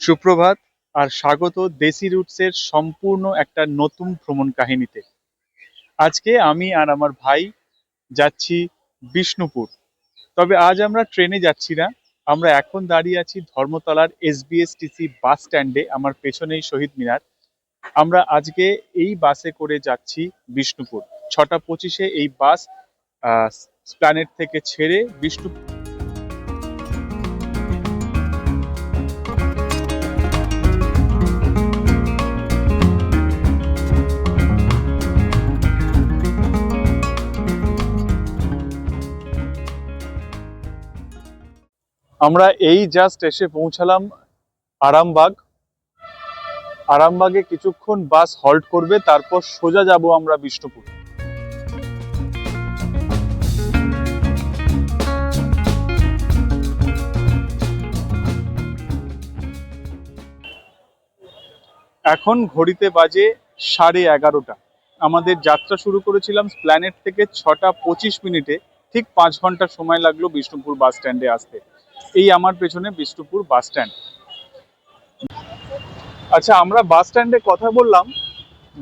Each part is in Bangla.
সুপ্রভাত আর স্বাগত দেশি রুটসের সম্পূর্ণ একটা নতুন ভ্রমণ কাহিনীতে। আজকে আমি আর আমার ভাই যাচ্ছি বিষ্ণুপুর। তবে আজ আমরা ট্রেনে যাচ্ছি না, আমরা এখন দাঁড়িয়ে আছি ধর্মতলার এসবিএসটিসি বাস স্ট্যান্ডে। আমার পেছনেই শহীদ মিনার। আমরা আজকে এই বাসে করে যাচ্ছি বিষ্ণুপুর। 6:25-এ এই বাস প্ল্যানেট থেকে ছেড়ে বিষ্ণুপুর। আমরা এই জাস্ট এসে পৌঁছালাম আরামবাগ। আরামবাগে কিছুক্ষণ বাস হল্ট করবে, তারপর সোজা যাব আমরা বিষ্ণুপুর। এখন ঘড়িতে বাজে 11:30। আমাদের যাত্রা শুরু করেছিলাম প্ল্যানেট থেকে 6:25। ঠিক 5 ঘন্টা সময় লাগলো বিষ্ণুপুর বাস স্ট্যান্ডে আসতে। এই আমার পেছনে বিষ্ণুপুর বাস স্ট্যান্ড। আচ্ছা, আমরা বাস স্ট্যান্ডে কথা বললাম।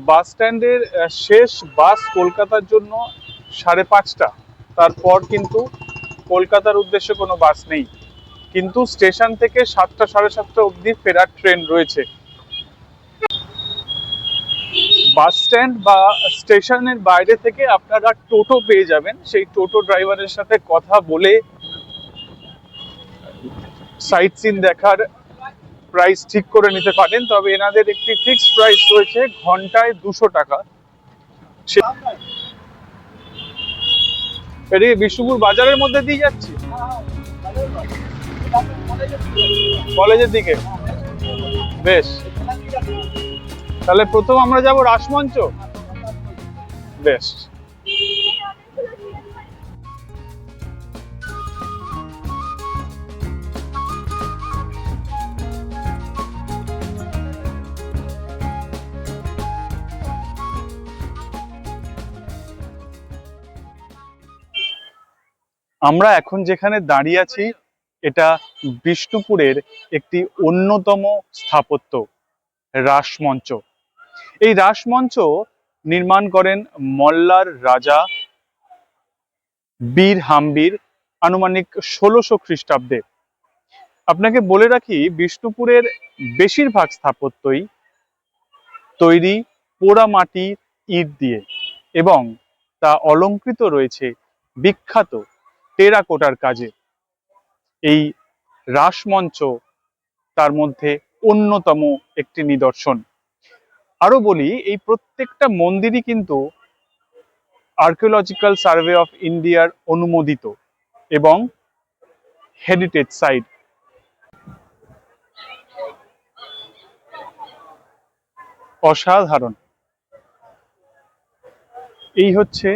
বাস স্ট্যান্ডের শেষ বাস কলকাতার জন্য 5:30। তারপর কিন্তু কলকাতার উদ্দেশ্যে কোনো বাস নেই, কিন্তু স্টেশন থেকে 7টা 7:30 অবধি ফেরার ট্রেন রয়েছে। বাস স্ট্যান্ড বা স্টেশনের বাইরে থেকে আপনারা টোটো পেয়ে যাবেন। সেই টোটো ড্রাইভারের সাথে কথা বলে সাইট সিন দেখার প্রাইস ঠিক করে নিতে পারেন। তবে এনাদের একটি ফিক্সড প্রাইস রয়েছে, ঘন্টায় 200 টাকা। এদিকে বিষ্ণুপুর বাজারের মধ্যে দিয়ে যাচ্ছি, কলেজের দিকে। বেশ, তাহলে প্রথম আমরা যাব রাসমঞ্চ। বেশ, আমরা এখন যেখানে দাঁড়িয়ে আছি এটা বিষ্ণুপুরের একটি অন্যতম স্থাপত্য, রাসমঞ্চ। এই রাসমঞ্চ নির্মাণ করেন মল্লার রাজা বীর হাম্বির আনুমানিক 1600 খ্রিস্টাব্দে। আপনাকে বলে রাখি, বিষ্ণুপুরের বেশিরভাগ স্থাপত্যই তৈরি পোড়া মাটির ইট দিয়ে, এবং তা অলঙ্কৃত রয়েছে বিখ্যাত টেরাকোটার কাজে। এই রাসমঞ্চ তার মধ্যে অন্যতম একটি নিদর্শন। আরো বলি, এই প্রত্যেকটা মন্দিরই কিন্তু আর্কিওলজিক্যাল সার্ভে অফ ইন্ডিয়ার অনুমোদিত এবং হেরিটেজ সাইট। অসাধারণ। এই হচ্ছে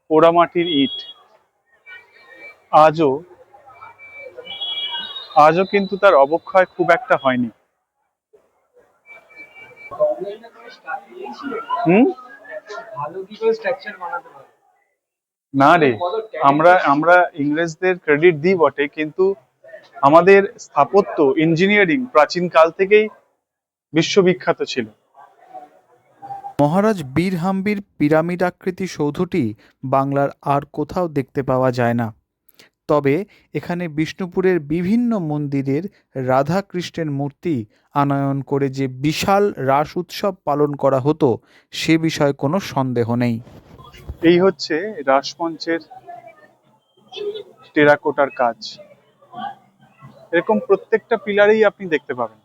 পোড়ামাটির ইট। আজও কিন্তু তার অবক্ষয় খুব একটা হয়নি। না রে, আমরা ইংরেজদের ক্রেডিট দিই বটে, কিন্তু আমাদের স্থাপত্য ইঞ্জিনিয়ারিং প্রাচীন কাল থেকেই বিশ্ববিখ্যাত ছিল। মহারাজ বীর হাম্বির পিরামিড আকৃতি সৌধটি বাংলার আর কোথাও দেখতে পাওয়া যায় না। তবে এখানে বিষ্ণুপুরের বিভিন্ন মন্দিরের রাধাকৃষ্ণের মূর্তি আনয়ন করে যে বিশাল রাস উৎসব পালন করা হতো, সে বিষয়ে কোনো সন্দেহ নেই। এই হচ্ছে রাসমঞ্চের টেরাকোটার কাজ। এরকম প্রত্যেকটা পিলারেই আপনি দেখতে পাবেন।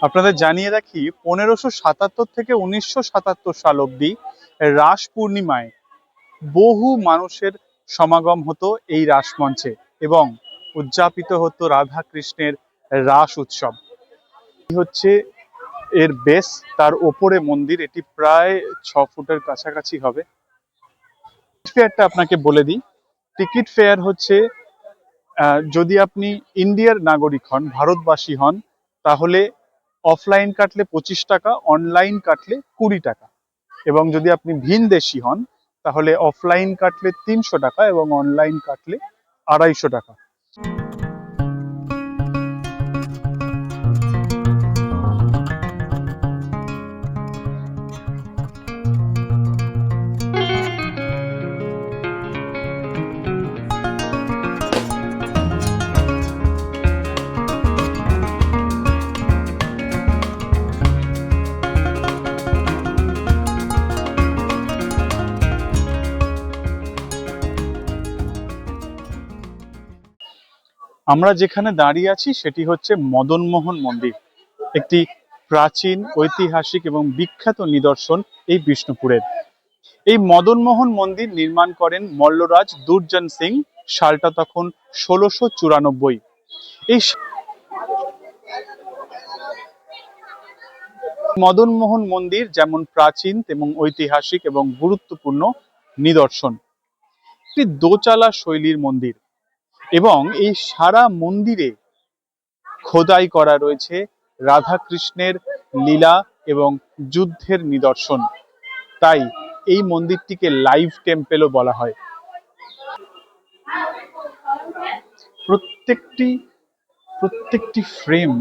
আপনাদের জানিয়ে রাখি, 1577 থেকে 1977 সাল অব্দি রাস পূর্ণিমায় বহু মানুষের সমাগম হতো এই রাসমঞ্চে, এবং উদযাপিত হতো রাধা কৃষ্ণের রাস উৎসব। এই হচ্ছে এর বেস, তার ওপরে মন্দির। এটি প্রায় 6 ফুটের কাছাকাছি হবে। ফেয়ারটা আপনাকে বলে দিই। টিকিট ফেয়ার হচ্ছে, যদি আপনি ইন্ডিয়ার নাগরিক হন, ভারতবাসী হন, তাহলে অফলাইন কাটলে 25 টাকা, অনলাইন কাটলে 20 টাকা। এবং যদি আপনি ভিনদেশী হন, তাহলে অফলাইন কাটলে 300 টাকা এবং অনলাইন কাটলে 250 টাকা। আমরা যেখানে দাঁড়িয়ে আছি সেটি হচ্ছে মদনমোহন মন্দির, একটি প্রাচীন ঐতিহাসিক এবং বিখ্যাত নিদর্শন এই বিষ্ণুপুরের। এই মদনমোহন মন্দির নির্মাণ করেন মল্লরাজ দুর্জন সিং, সালটা তখন 1694। এই মদনমোহন মন্দির যেমন প্রাচীন তেমন ঐতিহাসিক এবং গুরুত্বপূর্ণ নিদর্শন। একটি দোচালা শৈলীর মন্দির এবং এই সারা মন্দিরে খোদাই করা রয়েছে রাধাকৃষ্ণের লীলা এবং যুদ্ধের নিদর্শন। তাই এই মন্দিরটিকে লাইভ টেম্পেলও বলা হয়। প্রত্যেকটি ফ্রেম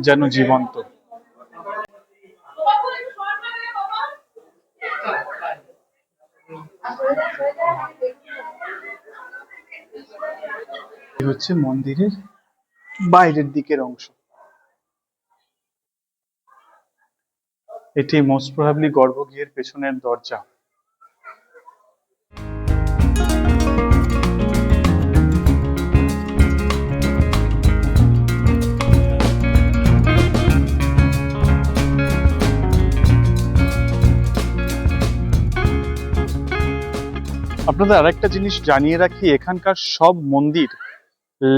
যেন জীবন্ত। এই হচ্ছে মন্দিরের বাইরের দিকের অংশ। এটি মোস্ট প্রবাবলি গর্ভগৃহের পেছনের দরজা। আপনাদের আরেকটা জিনিস জানিয়ে রাখি, এখানকার সব মন্দির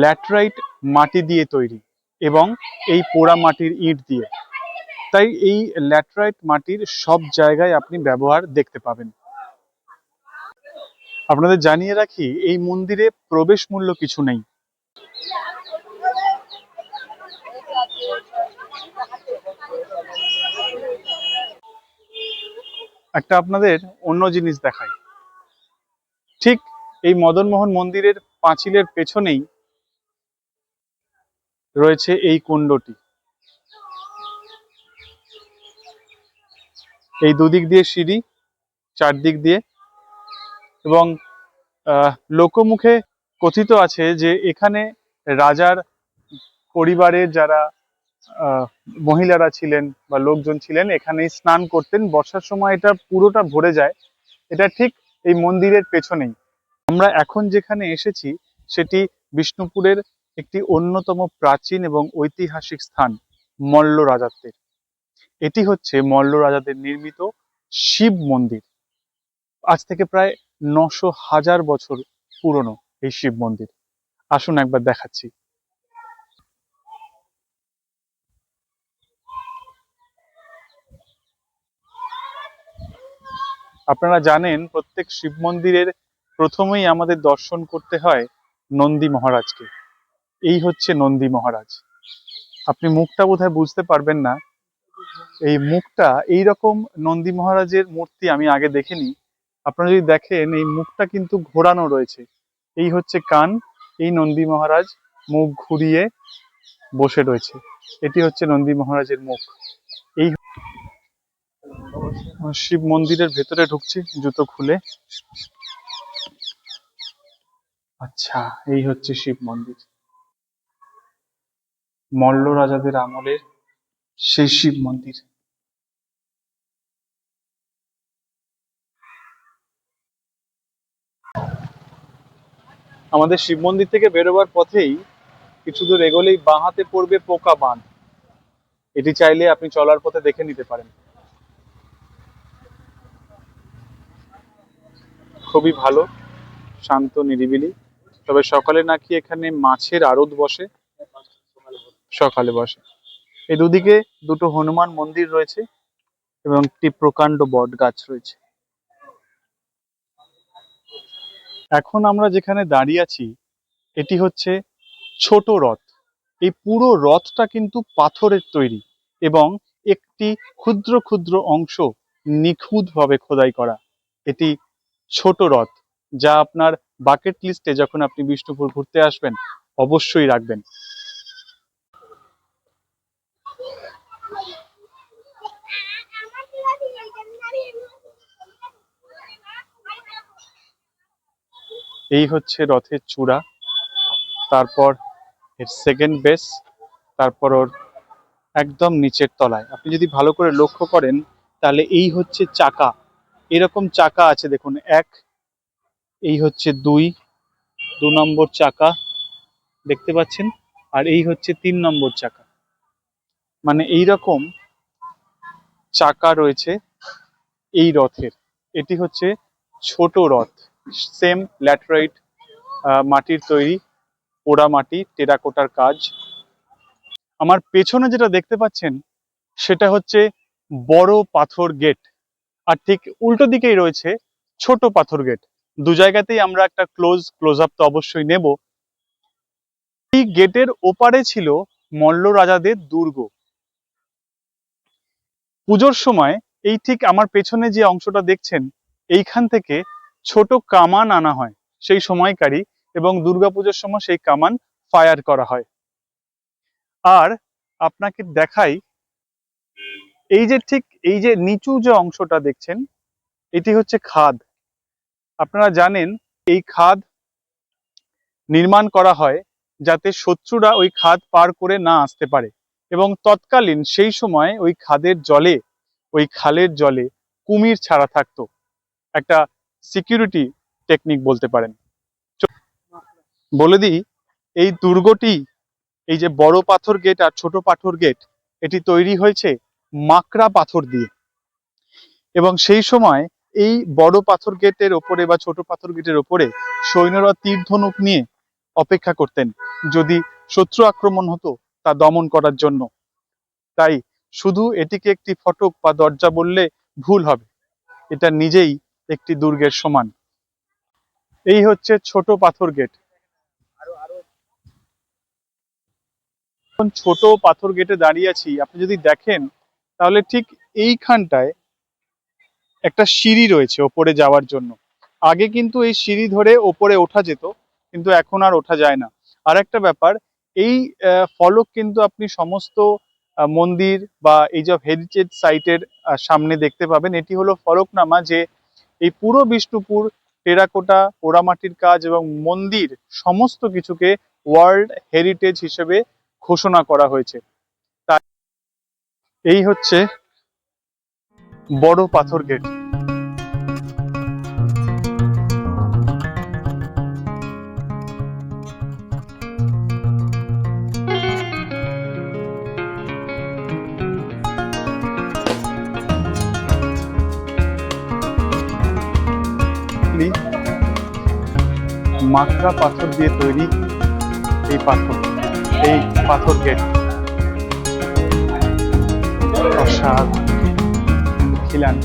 ল্যাটেরাইট মাটি দিয়ে তৈরি এবং এই পোড়া মাটির ইট দিয়ে। তাই এই ল্যাটেরাইট মাটির সব জায়গায় আপনি ব্যবহার দেখতে পাবেন। আপনাদের জানিয়ে রাখি, এই মন্দিরে প্রবেশ মূল্য কিছু নেই। একটা আপনাদের অন্য জিনিস দেখাই। ঠিক এই মদনমোহন মন্দিরের পাঁচিলের পেছনেই রয়েছে এই কুণ্ডটি। এই দুদিক দিয়ে সিঁড়ি, চারদিক দিয়ে, এবং লোকমুখে কথিত আছে যে এখানে রাজার পরিবারের যারা মহিলারা ছিলেন বা লোকজন ছিলেন এখানেই স্নান করতেন। বর্ষার সময় এটা পুরোটা ভরে যায়। এটা ঠিক এই মন্দিরের পেছনেই। আমরা এখন যেখানে এসেছি সেটি বিষ্ণুপুরের একটি অন্যতম প্রাচীন এবং ঐতিহাসিক স্থান, মল্ল রাজত্বের। এটি হচ্ছে মল্ল রাজাদের নির্মিত শিব মন্দির। আজ থেকে প্রায় 900,000 বছর পুরনো এই শিব মন্দির। আসুন একবার দেখাচ্ছি। আপনারা জানেন প্রত্যেক শিব মন্দিরের প্রথমেই আমাদের দর্শন করতে হয় নন্দী মহারাজকে। এই হচ্ছে নন্দী মহারাজ। আপনি মুখটা বোধহয় বুঝতে পারবেন না। এই মুখটা, এইরকম নন্দী মহারাজের মূর্তি আমি আগে দেখিনি। আপনারা যদি দেখেন এই মুখটা কিন্তু ঘোরানো রয়েছে। এই হচ্ছে কান। এই নন্দী মহারাজ মুখ ঘুরিয়ে বসে রয়েছে। এটি হচ্ছে নন্দী মহারাজের মুখ। এই শিব মন্দিরের ভেতরে ঢুকছি জুতো খুলে। আচ্ছা, এই হচ্ছে শিব মন্দির। মল্ল রাজাদের আমলের সেই শিব মন্দির। আমাদের শিব মন্দির থেকে বেরোবার পথেই কিছু দূর এগোলেই বাঁ হাতে পড়বে পোকা বাঁধ। এটি চাইলে আপনি চলার পথে দেখে নিতে পারেন। খুবই ভালো, শান্ত, নিরিবিলি। তবে সকালে নাকি এখানে মাছের আড়ত বসে, সকালে বসে। এই দুদিকে দুটো হনুমান মন্দির রয়েছে এবং একটি প্রকাণ্ড বট গাছ রয়েছে। এখন আমরা যেখানে দাঁড়িয়ে আছি এটি হচ্ছে ছোট রথ। এই পুরো রথটা কিন্তু পাথরের তৈরি এবং একটি ক্ষুদ্র ক্ষুদ্র অংশ নিখুঁতভাবে খোদাই করা। এটি ছোট রথ, যা আপনার বাকেট লিস্টে যখন আপনি বিষ্ণুপুর ঘুরতে আসবেন অবশ্যই রাখবেন। এই হচ্ছে রথের চূড়া, তারপর এর সেকেন্ড বেস, তারপর ওর একদম নিচের তলায় আপনি যদি ভালো করে লক্ষ্য করেন তাহলে এই হচ্ছে চাকা, এরকম চাকা আছে দেখুন, এক, এই হচ্ছে দুই, 2 নম্বর চাকা দেখতে পাচ্ছেন, আর এই হচ্ছে 3 নম্বর চাকা। মানে এইরকম চাকা রয়েছে এই রথের। এটি হচ্ছে ছোট রথ, সেম ল্যাটেরাইট মাটির তৈরি, পোড়া মাটি, টেরাকোটার কাজ। আমার পেছনে যেটা দেখতে পাচ্ছেন সেটা হচ্ছে বড় পাথর গেট, আর ঠিক উল্টো দিকেই রয়েছে ছোট পাথর গেট। দু জায়গাতেই আমরা একটা ক্লোজ আপ তো অবশ্যই নেব। এই গেটের ওপারে ছিল মল্ল রাজাদের দুর্গ। পুজোর সময় এই ঠিক আমার পেছনে যে অংশটা দেখছেন এইখান থেকে ছোট কামান আনা হয় সেই সময়কারী, এবং দুর্গাপুজোর সময় সেই কামান ফায়ার করা হয়। আর আপনাকে দেখাই, এই যে ঠিক এই যে নিচু যে অংশটা দেখছেন এটি হচ্ছে খাদ। আপনারা জানেন এই খাদ নির্মাণ করা হয় যাতে শত্রুরা ওই খাদ পার করে না আসতে পারে, এবং তৎকালীন সেই সময় ওই খাদের জলে, ওই খালের জলে কুমির ছাড়া থাকতো, একটা সিকিউরিটি টেকনিক বলতে পারেন। বলে দিই, এই দুর্গটি, এই যে বড় পাথর গেট আর ছোট পাথর গেট, এটি তৈরি হয়েছে মাকড়া পাথর দিয়ে। এবং সেই সময় এই বড় পাথর গেটের ওপরে বা ছোট পাথর গেটের ওপরে সৈন্যরা তীর ধনুক নিয়ে অপেক্ষা করতেন যদি শত্রু আক্রমণ হতো তা দমন করার জন্য। তাই শুধু এটিকে একটি ফটক বা দরজা বললে ভুল হবে, এটা নিজেই একটি দুর্গের সমান। এই হচ্ছে ছোট পাথর গেট। এখন ছোট পাথর গেটে দাঁড়িয়ে আছি, আপনি যদি দেখেন তাহলে ঠিক এইখানটায় একটা সিঁড়ি রয়েছে ওপরে যাওয়ার জন্য। আগে কিন্তু এই সিঁড়ি ধরে ওপরে ওঠা যেত, কিন্তু এখন আর ওঠা যায় না। আর একটা ব্যাপার, এই ফলক কিন্তু আপনি সমস্ত মন্দির বা এই যে হেরিটেজ সাইটের সামনে দেখতে পাবেন। এটি হলো ফলকনামা যে এই পুরো বিষ্ণুপুর টেরাকোটা, পোড়ামাটির কাজ এবং মন্দির সমস্ত কিছুকে ওয়ার্ল্ড হেরিটেজ হিসেবে ঘোষণা করা হয়েছে। তাই এই হচ্ছে বড় পাথর গেট। মাকড়া পাথর দিয়ে তৈরি এই পাথর গেট প্রসাদ খিলান।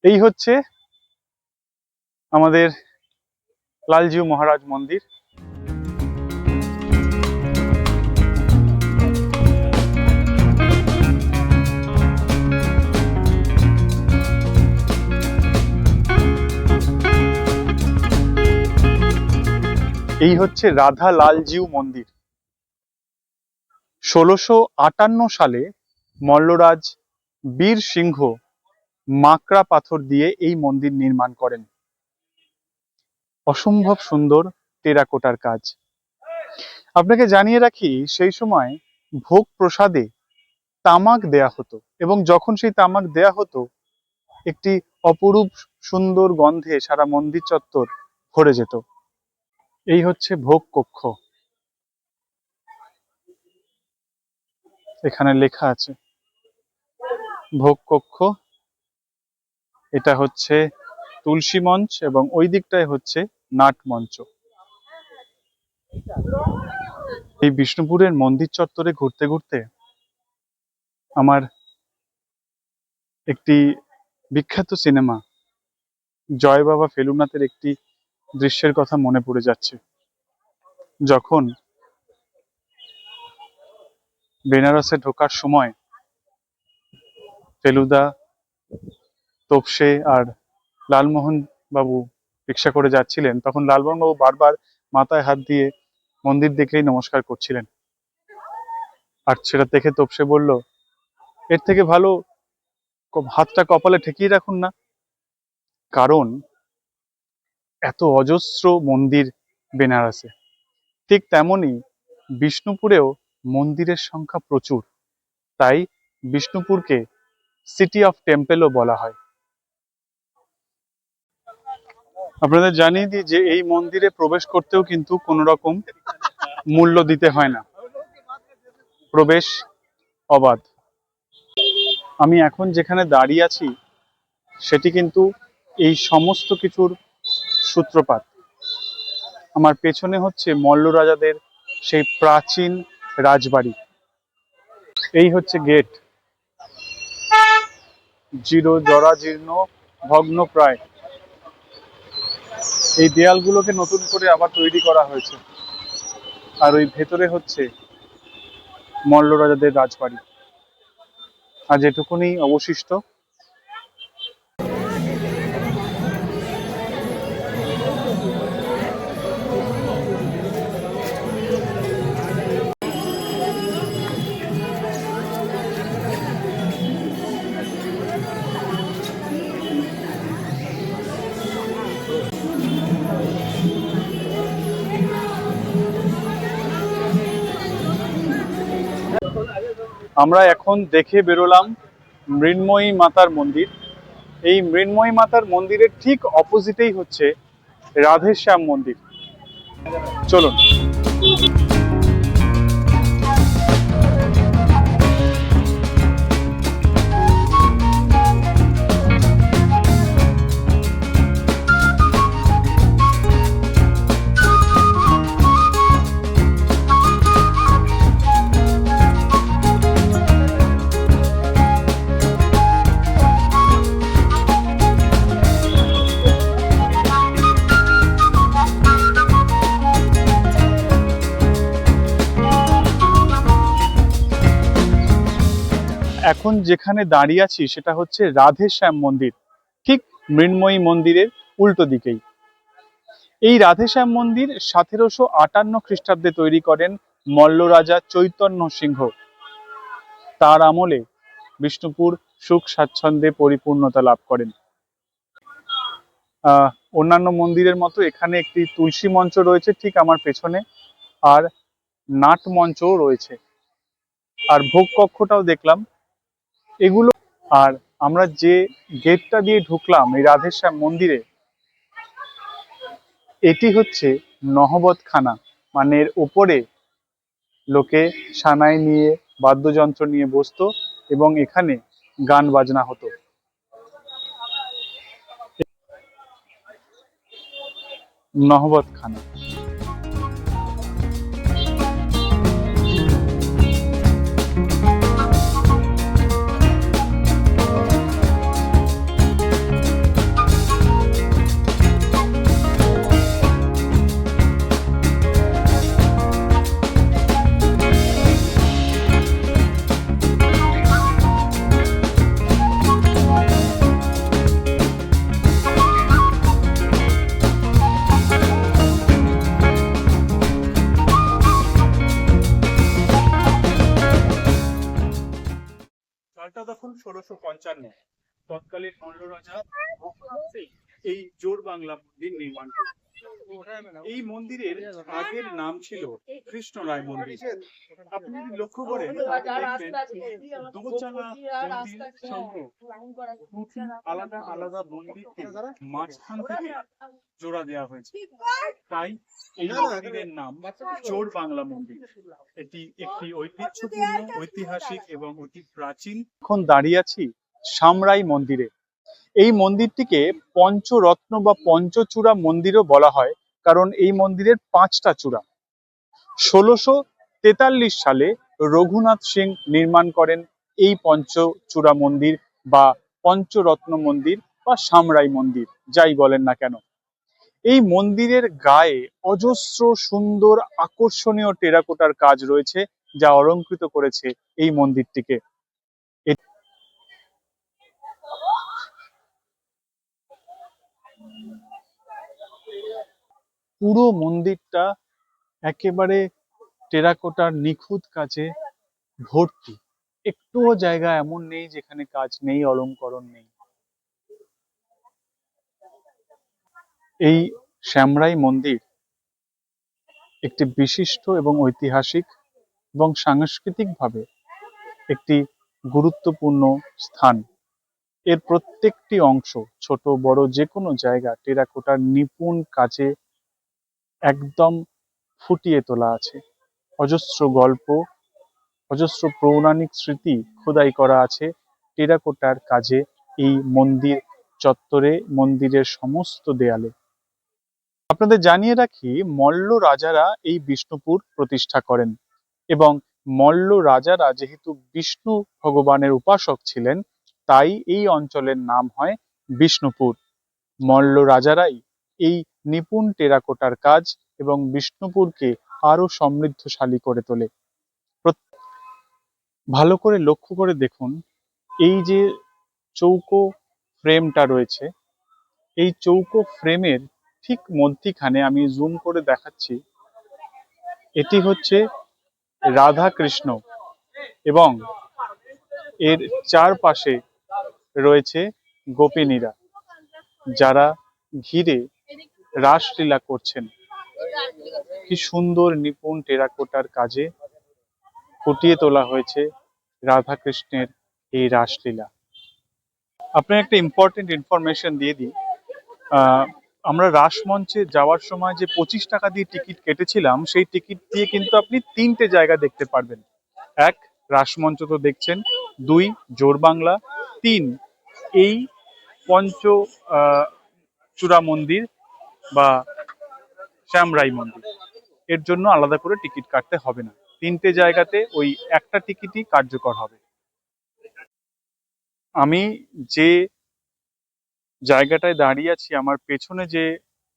এই হচ্ছে আমাদের লালজিউ মহারাজ মন্দির। এই হচ্ছে রাধা লালজিউ মন্দির। 1658 সালে মল্লরাজ বীর সিংহ মাকড়া পাথর দিয়ে এই মন্দির নির্মাণ করেন। অসম্ভব সুন্দর টেরাকোটার কাজ। আপনাকে জানিয়ে রাখি, সেই সময় ভোগ প্রসাদে তামাক দেয়া হতো, এবং যখন সেই তামাক দেয়া হতো একটি অপরূপ সুন্দর গন্ধে সারা মন্দির চত্বর ভরে যেত। এই হচ্ছে ভোগ কক্ষ, এখানে লেখা আছে ভোগ কক্ষ। এটা হচ্ছে তুলসী মঞ্চ এবং ওই দিকটায় হচ্ছে নাট মঞ্চ। এই বিষ্ণুপুরের মন্দির চত্বরে ঘুরতে ঘুরতে আমার একটি বিখ্যাত সিনেমা জয় বাবা ফেলুনাথের একটি দৃশ্যের কথা মনে পড়ে যাচ্ছে। যখন বেনারসে ঢোকার সময় ফেলুদা, তোপসে আর লালমোহন বাবু রিক্সা করে যাচ্ছিলেন, তখন লালমোহন বাবু বারবার মাথায় হাত দিয়ে মন্দির দেখলেই নমস্কার করছিলেন। আর সেটা দেখে তোপসে বলল, এর থেকে ভালো হাতটা কপালে ঠেকিয়ে রাখুন না, কারণ এত অজস্র মন্দির বেনারসে। ঠিক তেমনই বিষ্ণুপুরেও মন্দিরের সংখ্যা প্রচুর, তাই বিষ্ণুপুরকে সিটি অফ টেম্পেলও বলা হয়। আপনাদের জানিয়ে দিই যে এই মন্দিরে প্রবেশ করতেও কিন্তু কোনো রকম মূল্য দিতে হয় না, প্রবেশ অবাধ। আমি এখন যেখানে দাঁড়িয়ে আছি সেটি কিন্তু এই সমস্ত কিছুর সূত্রপাত। আমার পেছনে হচ্ছে মল্ল রাজাদের সেই প্রাচীন রাজবাড়ি। এই হচ্ছে গেট, জরাজীর্ণ, ভগ্ন প্রায়। এই দেয়ালগুলোকে নতুন করে আবার তৈরি করা হয়েছে। আর ওই ভেতরে হচ্ছে মল্ল রাজাদের রাজবাড়ি। আজ এটুকুনি অবশিষ্ট। আমরা এখন দেখে বেরোলাম মৃন্ময়ী মাতার মন্দির। এই মৃন্ময়ী মাতার মন্দিরের ঠিক অপোজিটেই হচ্ছে রাধেশ্যাম মন্দির। চলুন। এখন যেখানে দাঁড়িয়ে আছি সেটা হচ্ছে রাধেশ্যাম মন্দির, ঠিক মৃন্ময়ী মন্দিরের উল্টো দিকেই। এই রাধেশ্যাম মন্দির 1758 খ্রিস্টাব্দে তৈরি করেন মল্ল রাজা চৈতন্য সিংহ। তার আমলে বিষ্ণুপুর সুখ স্বাচ্ছন্দ্যে পরিপূর্ণতা লাভ করেন। অন্যান্য মন্দিরের মতো এখানে একটি তুলসী মঞ্চ রয়েছে ঠিক আমার পেছনে, আর নাট মঞ্চও রয়েছে, আর ভোগ কক্ষটাও দেখলাম এগুলো। আর আমরা যে গেটটা দিয়ে ঢুকলাম এই রাধেশ্যাম মন্দিরে, এটি হচ্ছে নহবতখানা, মানে এর ওপরে লোকে সানাই নিয়ে বাদ্যযন্ত্র নিয়ে বসতো এবং এখানে গান বাজনা হতো। নহবতখানা। সালটা তখন 1655। তৎকালীন মল্ল রাজা ভূপনাথ সিং এই জোর বাংলা মন্দির নির্মাণ করেন। এই মন্দিরের আগের নাম ছিল কৃষ্ণরায় মন্দির। আপনি যদি লক্ষ্য করেন দেখবেন দোচালা মন্দির সহ দুটি আলাদা আলাদা মন্দিরকে মাঝখান থেকে জোড়া দেওয়া হয়েছে, তাই এই মন্দিরের নাম চোর বাংলা মন্দির। এটি একটি ঐতিহ্যপূর্ণ, ঐতিহাসিক এবং অতি প্রাচীন। এখন দাঁড়িয়ে আছি সামরাই মন্দিরে। এই মন্দিরটিকে পঞ্চরত্ন বা পঞ্চচূড়া মন্দিরও বলা হয়, কারণ এই মন্দিরের 5টা চূড়া। 1643 সালে রঘুনাথ সিং নির্মাণ করেন এই পঞ্চচূড়া মন্দির বা পঞ্চরত্ন মন্দির বা সামরাই মন্দির, যাই বলেন না কেন। এই মন্দিরের গায়ে অজস্র সুন্দর আকর্ষণীয় টেরাকোটার কাজ রয়েছে, যা অলংকৃত করেছে এই মন্দিরটিকে। পুরো মন্দিরটা একেবারে টেরাকোটার নিখুঁত কাজে ভর্তি। একটুও জায়গা এমন নেই যেখানে কাজ নেই, অলংকরণ নেই। এই শ্যামরাই মন্দির একটি বিশিষ্ট এবং ঐতিহাসিক এবং সাংস্কৃতিকভাবে একটি গুরুত্বপূর্ণ স্থান। এর প্রত্যেকটি অংশ, ছোট বড় যে কোনো জায়গা, টেরাকোটার নিপুণ কাজে একদম ফুটিয়ে তোলা আছে। অজস্র গল্প, অজস্র পৌরাণিক স্মৃতি খোদাই করা আছে টেরাকোটার কাজে এই মন্দির চত্বরে, মন্দিরের সমস্ত দেয়ালে। আপনাদের জানিয়ে রাখি, মল্ল রাজারা এই বিষ্ণুপুর প্রতিষ্ঠা করেন এবং মল্ল রাজারা যেহেতু বিষ্ণু ভগবানের উপাসক ছিলেন, তাই এই অঞ্চলের নাম হয় বিষ্ণুপুর। মল্ল রাজারাই এই নিপুণ টেরাকোটার কাজ এবং বিষ্ণুপুরকে আরো সমৃদ্ধশালী করে তোলে। ভালো করে লক্ষ্য করে দেখুন, এই যে চৌকো ফ্রেমটা রয়েছে, এই চৌকো ফ্রেমের ঠিক মধ্যিখানে আমি জুম করে দেখাচ্ছি, এটি হচ্ছে রাধা কৃষ্ণ এবং এর চারপাশে রয়েছে গোপিনীরা, যারা ঘিরে রাসলীলা করছেন। কি সুন্দর নিপুণ টেরাকোটার কাজে ফুটিয়ে তোলা হয়েছে রাধা কৃষ্ণের এই রাসলীলা। আপনার একটা ইম্পর্টেন্ট ইনফরমেশন দিয়ে দিই, আমরা রাসমঞ্চে যাওয়ার সময় যে 25 টাকা দিয়ে টিকিট কেটেছিলাম, সেই টিকিট দিয়ে কিন্তু আপনি 3টে জায়গা দেখতে পারবেন। 1, রাসমঞ্চ তো দেখছেন; 2, জোরবাংলা; 3, এই চূড়া মন্দির বা শ্যামরাই মন্দির। এর জন্য আলাদা করে টিকিট কাটতে হবে না, 3টে জায়গাতে ওই একটা টিকিটই কার্যকর হবে। আমি যে জায়গাটায় দাঁড়িয়ে আছি, আমার পেছনে যে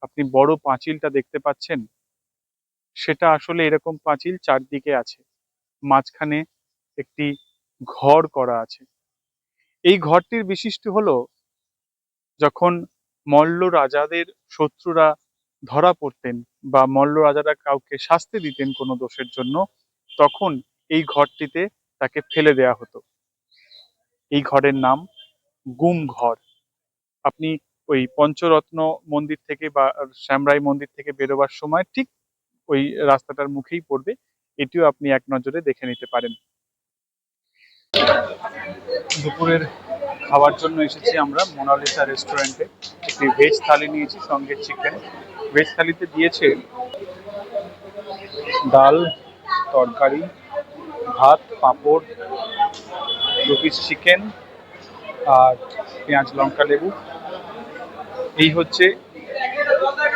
আপনি বড় পাঁচিলটা দেখতে পাচ্ছেন, সেটা আসলে এরকম পাঁচিল চারদিকে আছে, মাঝখানে একটি ঘর করা আছে। এই ঘরটির বিশিষ্ট হলো, যখন মল্ল রাজাদের শত্রুরা ধরা পড়তেন বা মল্ল রাজারা কাউকে শাস্তি দিতেন কোনো দোষের জন্য, তখন এই ঘরটিতে তাকে ফেলে দেয়া হতো। এই ঘরের নাম গুম ঘর। আপনি ওই পঞ্চরত্ন মন্দির থেকে বা শ্যামরাই মন্দির থেকে বেরোবার সময় ঠিক ওই রাস্তাটার মুখেই পড়বে, এটিও আপনি এক নজরে দেখে নিতে পারেন। দুপুরের খাওয়ার জন্য এসেছি আমরা মোনালিসা রেস্টুরেন্টে। একটি ভেজ থালি নিয়েছি, সঙ্গে চিকেন। ভেজ থালিতে দিয়েছে ডাল, তরকারি, ভাত, পাঁপড়, 2 পিস চিকেন আর পেঁয়াজ লঙ্কা লেবু। এই হচ্ছে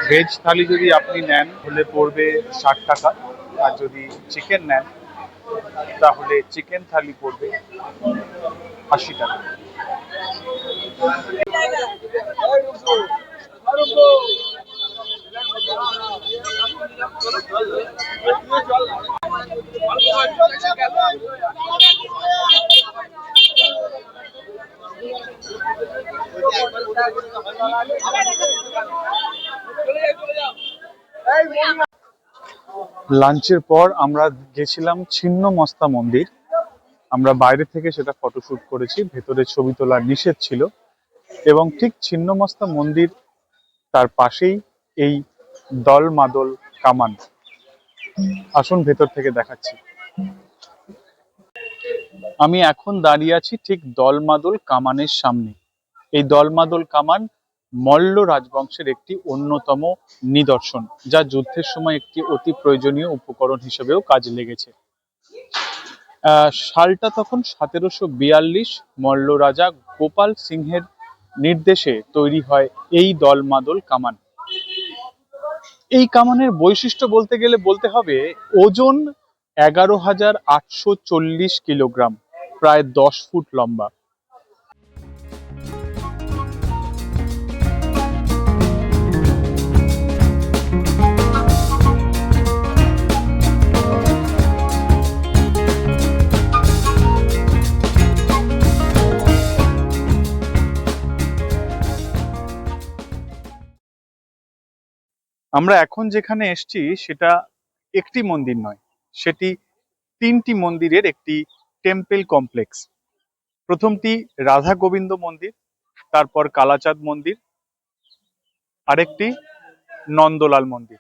ভেজ থালি। যদি আপনি নেন হলে পড়বে 60 টাকা, আর যদি চিকেন নেন তাহলে চিকেন থালি পড়বে 80 টাকা। লাঞ্চের পর আমরা গেছিলাম ছিন্নমস্তা মন্দির। আমরা বাইরে থেকে সেটা ফটোশুট করেছি, ভেতরে ছবি তোলা নিষেধ ছিল। এবং ঠিক ছিন্নমস্তা মন্দির তার পাশেই এই দলমাদল কামান। আসুন ভেতর থেকে দেখাচ্ছি। আমি এখন দাঁড়িয়ে আছি ঠিক দলমাদল কামানের সামনে। এই দলমাদল কামান মল্ল রাজবংশের একটি অন্যতম নিদর্শন, যা যুদ্ধের সময় একটি অতি প্রয়োজনীয় উপকরণ হিসেবেও কাজে লেগেছে। সালটা তখন 1742। মল্ল রাজা গোপাল সিংহের নির্দেশে তৈরি হয় এই দলমাদল কামান। এই কামানের বৈশিষ্ট্য বলতে গেলে বলতে হবে, ওজন 11,840 কিলোগ্রাম, প্রায় 10 ফুট লম্বা। আমরা এখন যেখানে এসেছি সেটা একটি মন্দির নয়, সেটি 3টি মন্দিরের একটি টেম্পল কমপ্লেক্স। প্রথমটি রাধা গোবিন্দ মন্দির, তারপর কালাচাঁদ মন্দির, আরেকটি নন্দলাল মন্দির।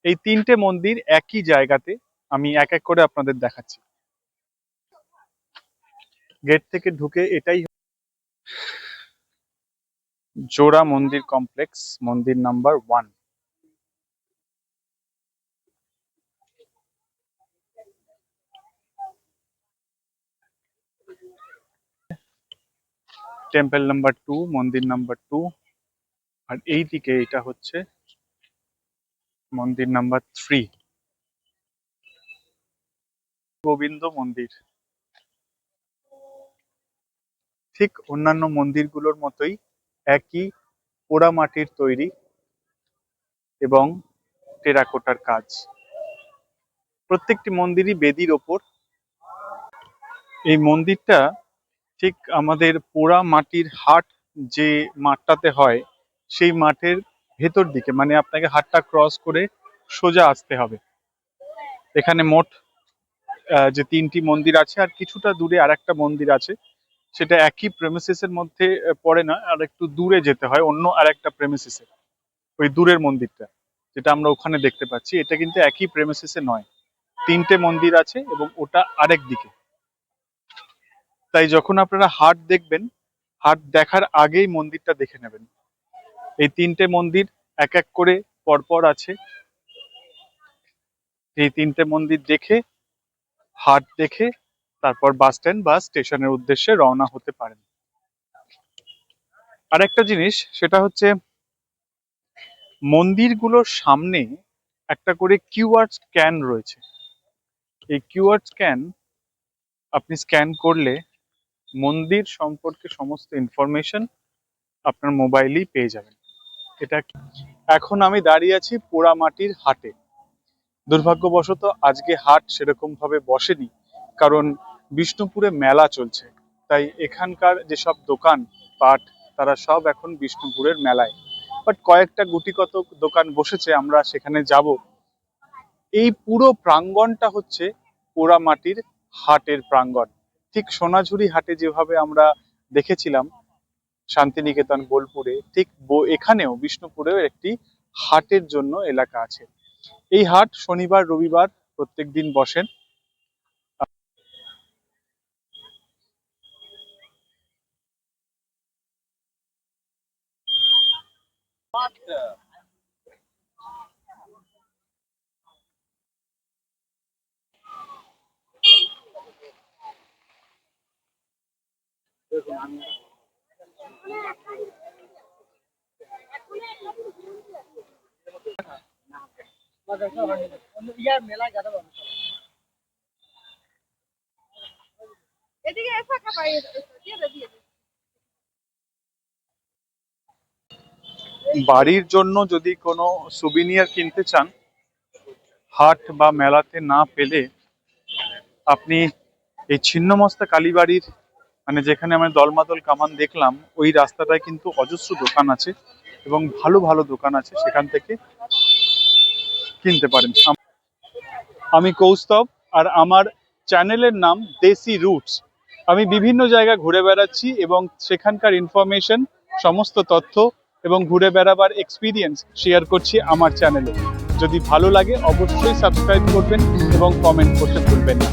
এই 3টে মন্দির একই জায়গাতে, আমি এক এক করে আপনাদের দেখাচ্ছি। গেট থেকে ঢুকে এটাই জোড়া মন্দির কমপ্লেক্স, মন্দির নাম্বার 1। টেম্পল নাম্বার 2, মন্দির নাম্বার 2। আর এইদিকে এটা হচ্ছে মন্দির নাম্বার 3, গোবিন্দ মন্দির। ঠিক অন্যান্য মন্দিরগুলোর মতোই একই পোড়া মাটির তৈরি এবং টেরাকোটার কাজ। প্রত্যেকটি মন্দিরই বেদির ওপর। এই মন্দিরটা ঠিক আমাদের পোড়া মাটির হাট যে মাঠটাতে হয় সেই মাঠের ভেতর দিকে, মানে আপনাকে হাটটা ক্রস করে সোজা আসতে হবে। এখানে মোট যে 3টি মন্দির আছে, আর কিছুটা দূরে আরেকটা মন্দির আছে, সেটা একই প্রেমিসিসের মধ্যে পড়ে না, আর একটু দূরে যেতে হয় অন্য আরেকটা প্রেমিসিসে। ওই দূরের মন্দিরটা যেটা আমরা ওখানে দেখতে পাচ্ছি, এটা কিন্তু একই প্রেমিসিসে নয়, 3টে মন্দির আছে এবং ওটা আরেক দিকে। তাই যখন আপনারা হাট দেখবেন, হাট দেখার আগেই মন্দিরটা দেখে নেবেন। এই 3টে মন্দির এক এক করে পরপর আছে। এই 3টে মন্দির দেখে, হাট দেখে, তারপর বাস স্ট্যান্ড বা স্টেশনের উদ্দেশ্যে রওনা হতে পারেন। আরেকটা জিনিস, সেটা হচ্ছে মন্দিরগুলোর সামনে একটা করে কিউআর স্ক্যান রয়েছে। এই কিউআর স্ক্যান আপনি স্ক্যান করলে মন্দির সম্পর্কে সমস্ত ইনফরমেশন আপনার মোবাইলেই পেয়ে যাবেন। এটা এখন আমি দাঁড়িয়ে আছি পোড়ামাটির হাটে। দুর্ভাগ্যবশত আজকে হাট সেরকম ভাবে বসেনি, কারণ বিষ্ণুপুরে মেলা চলছে। তাই এখানকার যেসব দোকান পাট তারা সব এখন বিষ্ণুপুরের মেলায়। বাট কয়েকটা গুটি কত দোকান বসেছে, আমরা সেখানে যাব। এই পুরো প্রাঙ্গণটা হচ্ছে পোড়ামাটির হাটের প্রাঙ্গণ। ঠিক সোনাঝুরি হাটে যেভাবে আমরা দেখেছিলাম শান্তিনিকেতন বোলপুরে, ঠিক এখানেও বিষ্ণুপুরেও একটি হাটের জন্য এলাকা আছে। এই হাট শনিবার রবিবার প্রত্যেকদিন বসেন। বাড়ির জন্য যদি কোনো সুবিনিয়ার কিনতে চান, হাট বা মেলাতে না পেলে আপনি এই ছিন্নমস্তা কালীবাড়ির, মানে যেখানে আমরা দলমাদল কামান দেখলাম, ওই রাস্তাটায় কিন্তু অজস্র দোকান আছে এবং ভালো ভালো দোকান আছে, সেখান থেকে কিনতে পারেন। আমি কৌস্তব, আর আমার চ্যানেলের নাম দেশি রুটস। আমি বিভিন্ন জায়গা ঘুরে বেড়াচ্ছি এবং সেখানকার ইনফরমেশন, সমস্ত তথ্য এবং ঘুরে বেড়াবার এক্সপিরিয়েন্স শেয়ার করছি আমার চ্যানেলে। যদি ভালো লাগে অবশ্যই সাবস্ক্রাইব করবেন এবং কমেন্ট করতে ভুলবেন না।